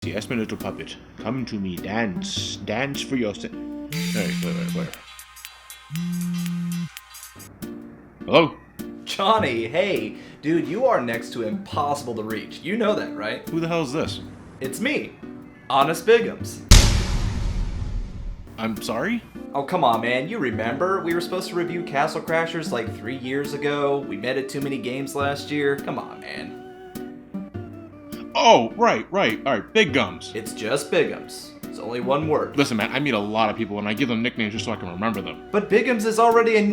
Yes, my little puppet. Come to me, dance. Dance for your sin. Wait. Hello? Johnny, hey, dude, you are next to impossible to reach. You know that, right? Who the hell is this? It's me, Honest Biggums. I'm sorry? Oh, come on, man. You remember? We were supposed to review Castle Crashers like 3 years ago. We met at Too Many Games last year. Come on, man. Oh, right. Alright, Big Gums. It's just Biggums. It's only one word. Listen, man, I meet a lot of people and I give them nicknames just so I can remember them. But Biggums is already a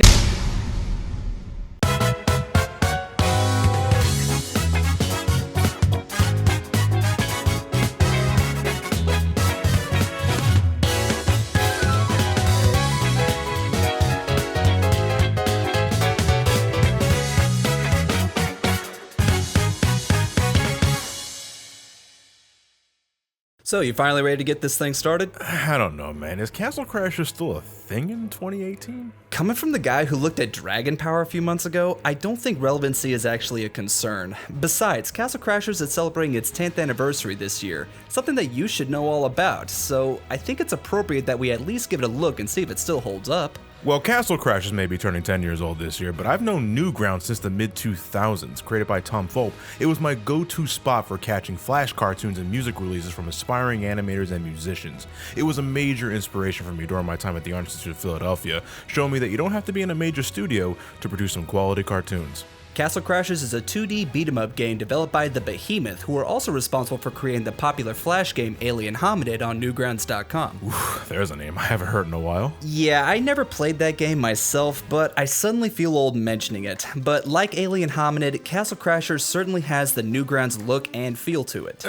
So, you finally ready to get this thing started? I don't know, man. Is Castle Crashers still a thing in 2018? Coming from the guy who looked at Dragon Power a few months ago, I don't think relevancy is actually a concern. Besides, Castle Crashers is celebrating its 10th anniversary this year, something that you should know all about, so I think it's appropriate that we at least give it a look and see if it still holds up. Well, Castle Crashers may be turning 10 years old this year, but I've known Newgrounds since the mid-2000s. Created by Tom Fulp, it was my go-to spot for catching flash cartoons and music releases from aspiring animators and musicians. It was a major inspiration for me during my time at the Art Institute of Philadelphia, showing me that you don't have to be in a major studio to produce some quality cartoons. Castle Crashers is a 2D beat-em-up game developed by the Behemoth, who are also responsible for creating the popular Flash game Alien Hominid on Newgrounds.com. Oof, there's a name I haven't heard in a while. Yeah, I never played that game myself, but I suddenly feel old mentioning it. But like Alien Hominid, Castle Crashers certainly has the Newgrounds look and feel to it.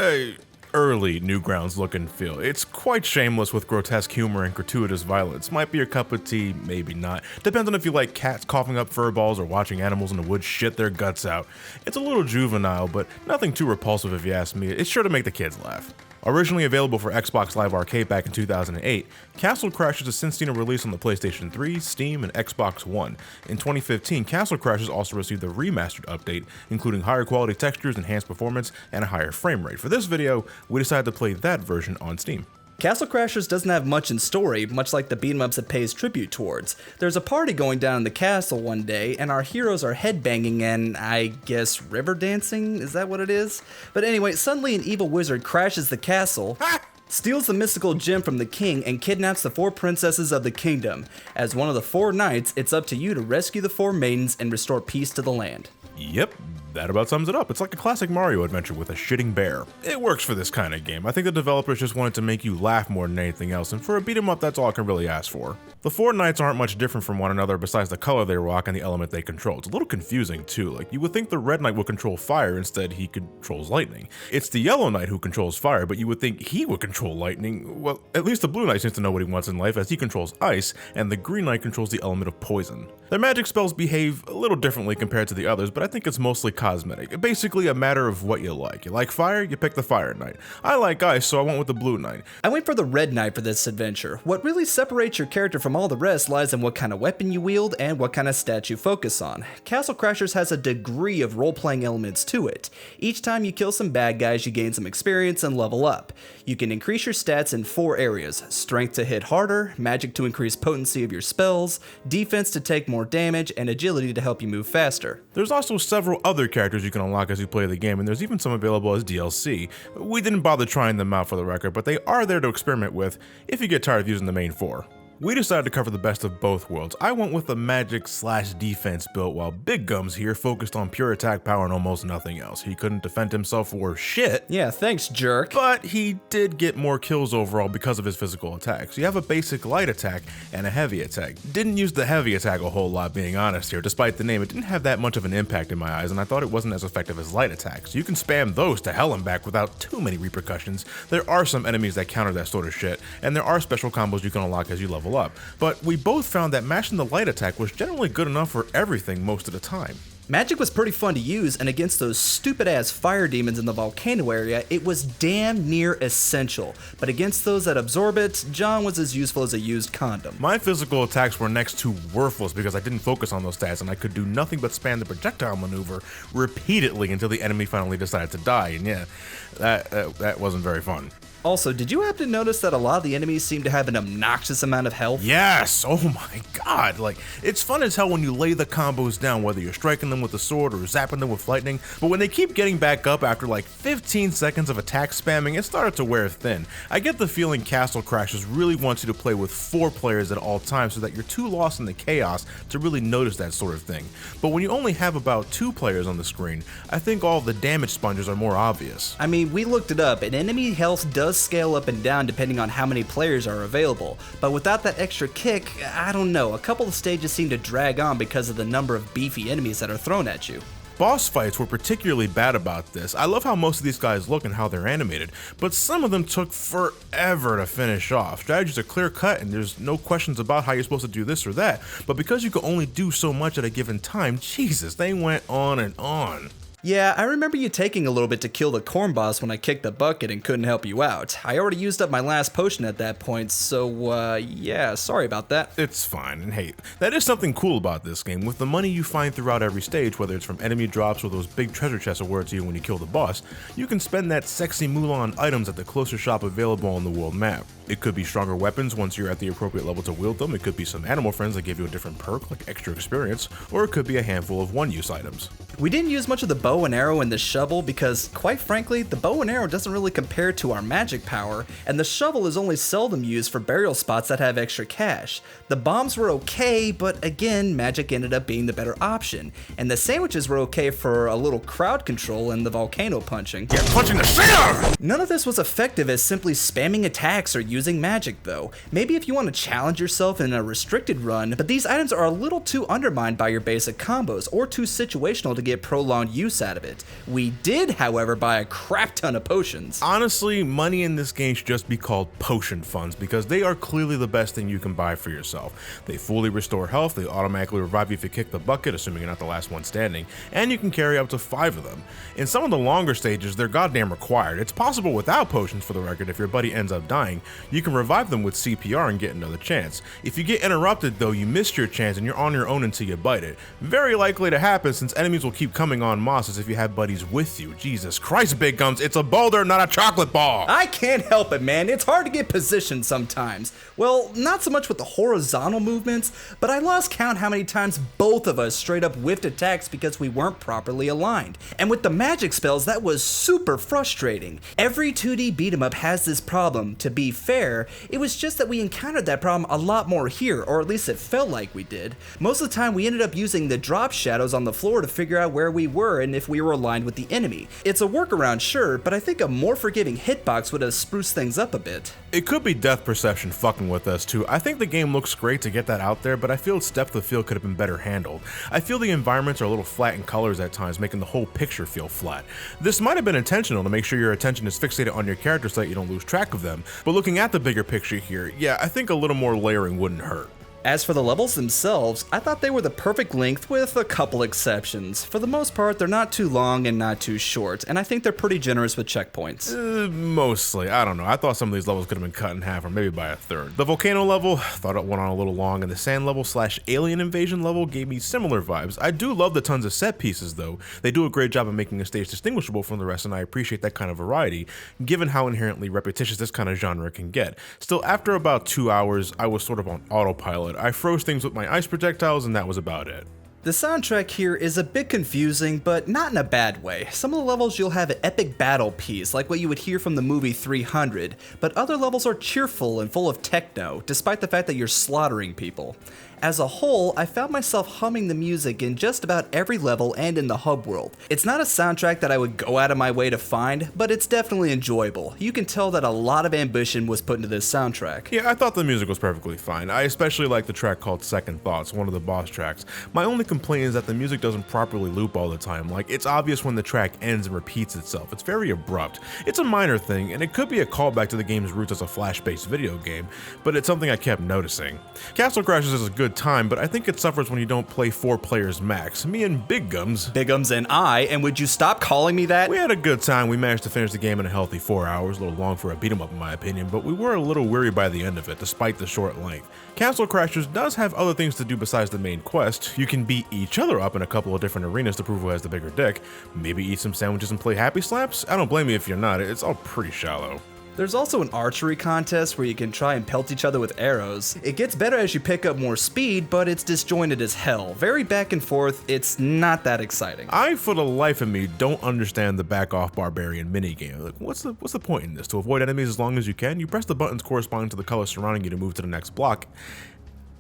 Early Newgrounds look and feel. It's quite shameless with grotesque humor and gratuitous violence. Might be your cup of tea, maybe not. Depends on if you like cats coughing up furballs or watching animals in the woods shit their guts out. It's a little juvenile, but nothing too repulsive if you ask me. It's sure to make the kids laugh. Originally available for Xbox Live Arcade back in 2008, Castle Crashers has since seen a release on the PlayStation 3, Steam, and Xbox One. In 2015, Castle Crashers also received a remastered update, including higher quality textures, enhanced performance, and a higher frame rate. For this video, we decided to play that version on Steam. Castle Crashers doesn't have much in story, much like the beat-em-ups it pays tribute towards. There's a party going down in the castle one day, and our heroes are headbanging and, I guess, river dancing? Is that what it is? But anyway, suddenly an evil wizard crashes the castle, steals the mystical gem from the king, and kidnaps the 4 princesses of the kingdom. As one of the 4 knights, it's up to you to rescue the 4 maidens and restore peace to the land. Yep, that about sums it up. It's like a classic Mario adventure with a shitting bear. It works for this kind of game. I think the developers just wanted to make you laugh more than anything else, and for a beat 'em up, that's all I can really ask for. The 4 knights aren't much different from one another besides the color they rock and the element they control. It's a little confusing too, like you would think the red knight would control fire, instead he controls lightning. It's the yellow knight who controls fire, but you would think he would control lightning. Well, at least the blue knight seems to know what he wants in life, as he controls ice, and the green knight controls the element of poison. Their magic spells behave a little differently compared to the others, but I think it's mostly cosmetic. Basically a matter of what you like. You like fire, you pick the fire knight. I like ice, so I went with the blue knight. I went for the red knight for this adventure. What really separates your character from all the rest lies in what kind of weapon you wield and what kind of stats you focus on. Castle Crashers has a degree of role-playing elements to it. Each time you kill some bad guys, you gain some experience and level up. You can increase your stats in 4 areas: strength to hit harder, magic to increase potency of your spells, defense to take more damage, and agility to help you move faster. There's also several other characters you can unlock as you play the game, and there's even some available as DLC. We didn't bother trying them out for the record, but they are there to experiment with if you get tired of using the main 4. We decided to cover the best of both worlds. I went with the magic/defense build, while Big Gums here focused on pure attack power and almost nothing else. He couldn't defend himself for shit. Yeah, thanks, jerk. But he did get more kills overall because of his physical attacks. You have a basic light attack and a heavy attack. Didn't use the heavy attack a whole lot, being honest here. Despite the name, it didn't have that much of an impact in my eyes, and I thought it wasn't as effective as light attacks. You can spam those to hell and back without too many repercussions. There are some enemies that counter that sort of shit, and there are special combos you can unlock as you level up. But we both found that mashing the light attack was generally good enough for everything most of the time. Magic was pretty fun to use, and against those stupid-ass fire demons in the volcano area, it was damn near essential. But against those that absorb it, John was as useful as a used condom. My physical attacks were next to worthless because I didn't focus on those stats, and I could do nothing but spam the projectile maneuver repeatedly until the enemy finally decided to die, and yeah, that wasn't very fun. Also, did you happen to notice that a lot of the enemies seem to have an obnoxious amount of health? Yes, oh my god, like, it's fun as hell when you lay the combos down, whether you're striking them with a sword or zapping them with lightning, but when they keep getting back up after like 15 seconds of attack spamming, it started to wear thin. I get the feeling Castle Crashers really wants you to play with 4 players at all times so that you're too lost in the chaos to really notice that sort of thing. But when you only have about 2 players on the screen, I think all of the damage sponges are more obvious. I mean, we looked it up, and enemy health does scale up and down depending on how many players are available, but without that extra kick, I don't know, a couple of stages seem to drag on because of the number of beefy enemies that are thrown at you. Boss fights were particularly bad about this. I love how most of these guys look and how they're animated, but some of them took forever to finish off. Strategies are clear cut and there's no questions about how you're supposed to do this or that, but because you can only do so much at a given time, Jesus, they went on and on. Yeah, I remember you taking a little bit to kill the corn boss when I kicked the bucket and couldn't help you out. I already used up my last potion at that point, so yeah, sorry about that. It's fine, and hey, that is something cool about this game. With the money you find throughout every stage, whether it's from enemy drops or those big treasure chests awarded to you when you kill the boss, you can spend that sexy moolah on items at the closest shop available on the world map. It could be stronger weapons once you're at the appropriate level to wield them, it could be some animal friends that give you a different perk like extra experience, or it could be a handful of one-use items. We didn't use much of the bow and arrow and the shovel because, quite frankly, the bow and arrow doesn't really compare to our magic power, and the shovel is only seldom used for burial spots that have extra cash. The bombs were okay, but again, magic ended up being the better option, and the sandwiches were okay for a little crowd control and the volcano punching. Yeah, punching the shit out of it! None of this was effective as simply spamming attacks or using magic though. Maybe if you want to challenge yourself in a restricted run, but these items are a little too undermined by your basic combos or too situational to get prolonged use out of it. We did, however, buy a crap ton of potions. Honestly, money in this game should just be called potion funds because they are clearly the best thing you can buy for yourself. They fully restore health, they automatically revive you if you kick the bucket, assuming you're not the last one standing, and you can carry up to 5 of them. In some of the longer stages, they're goddamn required. It's possible without potions, for the record. If your buddy ends up dying, you can revive them with CPR and get another chance. If you get interrupted though, you missed your chance and you're on your own until you bite it. Very likely to happen since enemies will keep coming on mosses if you have buddies with you. Jesus Christ, Biggums, it's a boulder, not a chocolate ball! I can't help it, man. It's hard to get positioned sometimes. Well, not so much with the horizontal movements, but I lost count how many times both of us straight up whiffed attacks because we weren't properly aligned. And with the magic spells, that was super frustrating. Every 2D beat 'em up has this problem. To be fair, it was just that we encountered that problem a lot more here, or at least it felt like we did. Most of the time we ended up using the drop shadows on the floor to figure out where we were and if we were aligned with the enemy. It's a workaround, sure, but I think a more forgiving hitbox would have spruced things up a bit. It could be depth perception fucking with us too. I think the game looks great to get that out there, but I feel its depth of field could have been better handled. I feel the environments are a little flat in colors at times, making the whole picture feel flat. This might have been intentional to make sure your attention is fixated on your character so that you don't lose track of them, but looking at the bigger picture here, yeah, I think a little more layering wouldn't hurt. As for the levels themselves, I thought they were the perfect length with a couple exceptions. For the most part, they're not too long and not too short, and I think they're pretty generous with checkpoints. Mostly, I don't know. I thought some of these levels could have been cut in half or maybe by a third. The volcano level, thought it went on a little long, and the sand level / alien invasion level gave me similar vibes. I do love the tons of set pieces though. They do a great job of making a stage distinguishable from the rest, and I appreciate that kind of variety, given how inherently repetitious this kind of genre can get. Still, after about 2 hours, I was sort of on autopilot. I froze things with my ice projectiles and that was about it. The soundtrack here is a bit confusing, but not in a bad way. Some of the levels you'll have an epic battle piece, like what you would hear from the movie 300, but other levels are cheerful and full of techno, despite the fact that you're slaughtering people. As a whole, I found myself humming the music in just about every level and in the hub world. It's not a soundtrack that I would go out of my way to find, but it's definitely enjoyable. You can tell that a lot of ambition was put into this soundtrack. Yeah, I thought the music was perfectly fine. I especially like the track called Second Thoughts, one of the boss tracks. My only complaint is that the music doesn't properly loop all the time. Like, it's obvious when the track ends and repeats itself. It's very abrupt. It's a minor thing, and it could be a callback to the game's roots as a flash-based video game, but it's something I kept noticing. Castle Crashers is a good time, but I think it suffers when you don't play 4 players max. Me and Biggums and I, and would you stop calling me that? We had a good time. We managed to finish the game in a healthy 4 hours, a little long for a beat 'em up in my opinion, but we were a little weary by the end of it, despite the short length. Castle Crashers does have other things to do besides the main quest. You can beat each other up in a couple of different arenas to prove who has the bigger dick. Maybe eat some sandwiches and play happy slaps? I don't blame you if you're not, it's all pretty shallow. There's also an archery contest where you can try and pelt each other with arrows. It gets better as you pick up more speed, but it's disjointed as hell. Very back and forth, it's not that exciting. I, for the life of me, don't understand the back off barbarian minigame. Like, what's the point in this? To avoid enemies as long as you can, you press the buttons corresponding to the color surrounding you to move to the next block.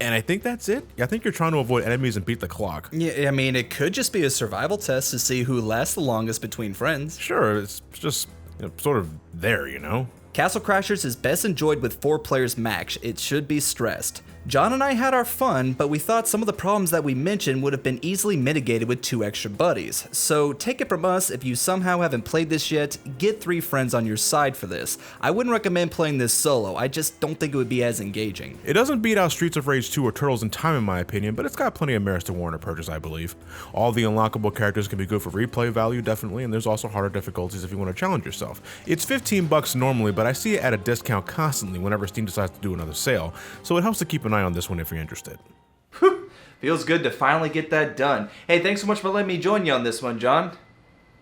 And I think that's it. I think you're trying to avoid enemies and beat the clock. Yeah, I mean, it could just be a survival test to see who lasts the longest between friends. Sure, it's just sort of there, you know? Castle Crashers is best enjoyed with 4 players max, it should be stressed. John and I had our fun, but we thought some of the problems that we mentioned would have been easily mitigated with 2 extra buddies. So take it from us, if you somehow haven't played this yet, get 3 friends on your side for this. I wouldn't recommend playing this solo, I just don't think it would be as engaging. It doesn't beat out Streets of Rage 2 or Turtles in Time in my opinion, but it's got plenty of merits to warrant a purchase, I believe. All the unlockable characters can be good for replay value, definitely, and there's also harder difficulties if you want to challenge yourself. It's $15 normally, but I see it at a discount constantly whenever Steam decides to do another sale, so it helps to keep an eye on this one if you're interested. Whew, feels good to finally get that done. Hey, thanks so much for letting me join you on this one, John.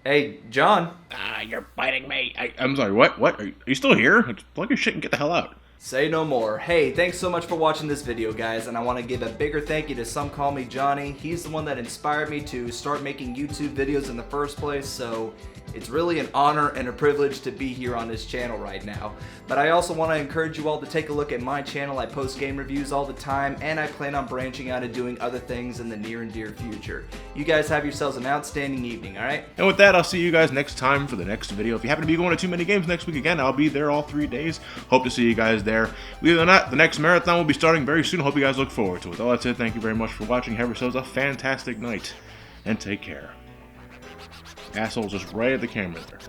Hey, John. You're biting me. I'm sorry, what? Are you still here? Plug your shit and get the hell out. Say no more. Hey, thanks so much for watching this video, guys, and I want to give a bigger thank you to Somecallmejohnny. He's the one that inspired me to start making YouTube videos in the first place, so it's really an honor and a privilege to be here on this channel right now. But I also want to encourage you all to take a look at my channel. I post game reviews all the time, and I plan on branching out and doing other things in the near and dear future. You guys have yourselves an outstanding evening, alright? And with that, I'll see you guys next time for the next video. If you happen to be going to Too Many Games next week again, I'll be there all 3 days. Hope to see you guys there. Other than that, the next marathon will be starting very soon. Hope you guys look forward to it. With all that said, thank you very much for watching. Have yourselves a fantastic night, and take care. Assholes just right at the camera there.